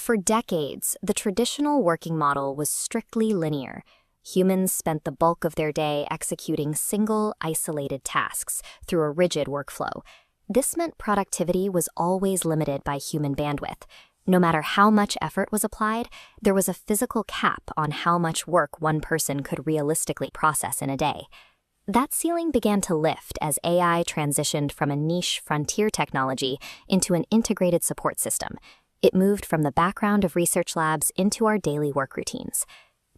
For decades, the traditional working model was strictly linear. Humans spent the bulk of their day executing single, isolated tasks through a rigid workflow. This meant productivity was always limited by human bandwidth. No matter how much effort was applied, there was a physical cap on how much work one person could realistically process in a day. That ceiling began to lift as AI transitioned from a niche frontier technology into an integrated support system. It moved from the background of research labs into our daily work routines.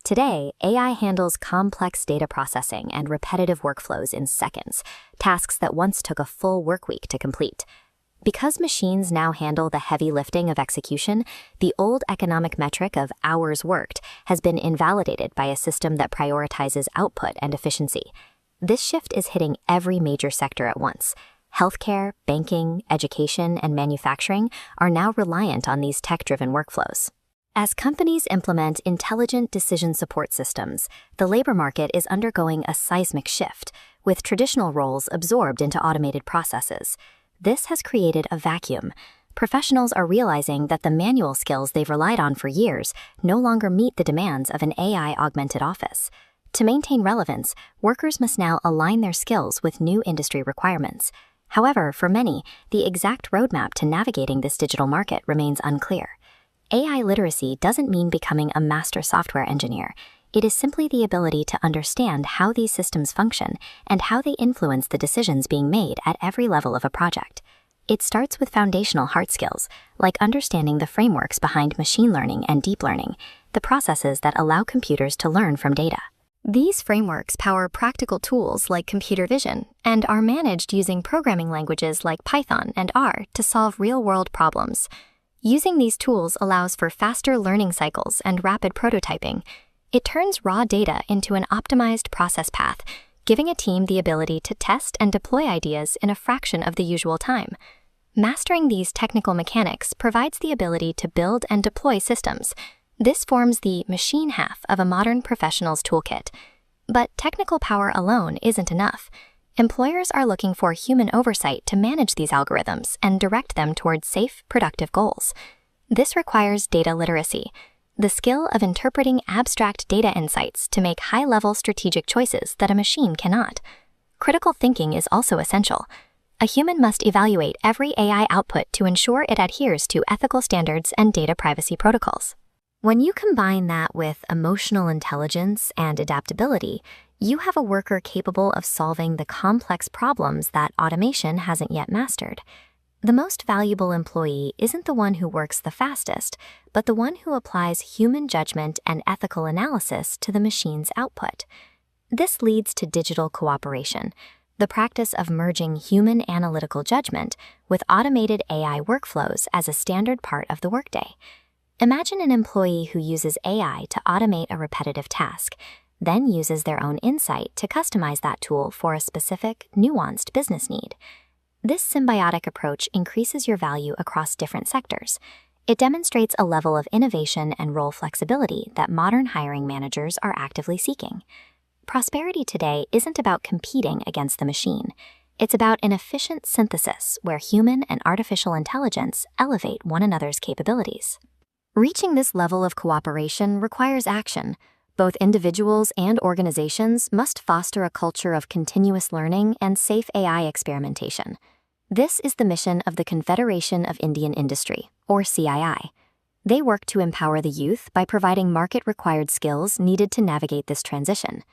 Today, AI handles complex data processing and repetitive workflows in seconds, tasks that once took a full workweek to complete. Because machines now handle the heavy lifting of execution, the old economic metric of hours worked has been invalidated by a system that prioritizes output and efficiency. This shift is hitting every major sector at once. Healthcare, banking, education, and manufacturing are now reliant on these tech-driven workflows. As companies implement intelligent decision support systems, the labor market is undergoing a seismic shift, with traditional roles absorbed into automated processes. This has created a vacuum. Professionals are realizing that the manual skills they've relied on for years no longer meet the demands of an AI-augmented office. To maintain relevance, workers must now align their skills with new industry requirements. However, for many, the exact roadmap to navigating this digital market remains unclear. AI literacy doesn't mean becoming a master software engineer. It is simply the ability to understand how these systems function and how they influence the decisions being made at every level of a project. It starts with foundational hard skills, like understanding the frameworks behind machine learning and deep learning, the processes that allow computers to learn from data. These frameworks power practical tools like computer vision and are managed using programming languages like Python and R to solve real-world problems. Using these tools allows for faster learning cycles and rapid prototyping. It turns raw data into an optimized process path, giving a team the ability to test and deploy ideas in a fraction of the usual time. Mastering these technical mechanics provides the ability to build and deploy systems. This forms the machine half of a modern professional's toolkit. But technical power alone isn't enough. Employers are looking for human oversight to manage these algorithms and direct them towards safe, productive goals. This requires data literacy, the skill of interpreting abstract data insights to make high-level strategic choices that a machine cannot. Critical thinking is also essential. A human must evaluate every AI output to ensure it adheres to ethical standards and data privacy protocols. When you combine that with emotional intelligence and adaptability, you have a worker capable of solving the complex problems that automation hasn't yet mastered. The most valuable employee isn't the one who works the fastest, but the one who applies human judgment and ethical analysis to the machine's output. This leads to digital cooperation, the practice of merging human analytical judgment with automated AI workflows as a standard part of the workday. Imagine an employee who uses AI to automate a repetitive task, then uses their own insight to customize that tool for a specific, nuanced business need. This symbiotic approach increases your value across different sectors. It demonstrates a level of innovation and role flexibility that modern hiring managers are actively seeking. Prosperity today isn't about competing against the machine. It's about an efficient synthesis where human and artificial intelligence elevate one another's capabilities. Reaching this level of cooperation requires action. Both individuals and organizations must foster a culture of continuous learning and safe AI experimentation. This is the mission of the Confederation of Indian Industry, or CII. They work to empower the youth by providing market-required skills needed to navigate this transition.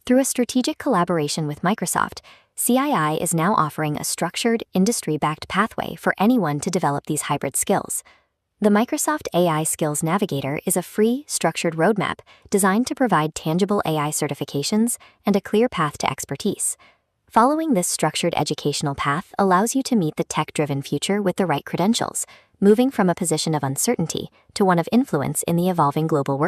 Through a strategic collaboration with Microsoft, CII is now offering a structured, industry-backed pathway for anyone to develop these hybrid skills. The Microsoft AI Skills Navigator is a free, structured roadmap designed to provide tangible AI certifications and a clear path to expertise. Following this structured educational path allows you to meet the tech-driven future with the right credentials, moving from a position of uncertainty to one of influence in the evolving global workplace.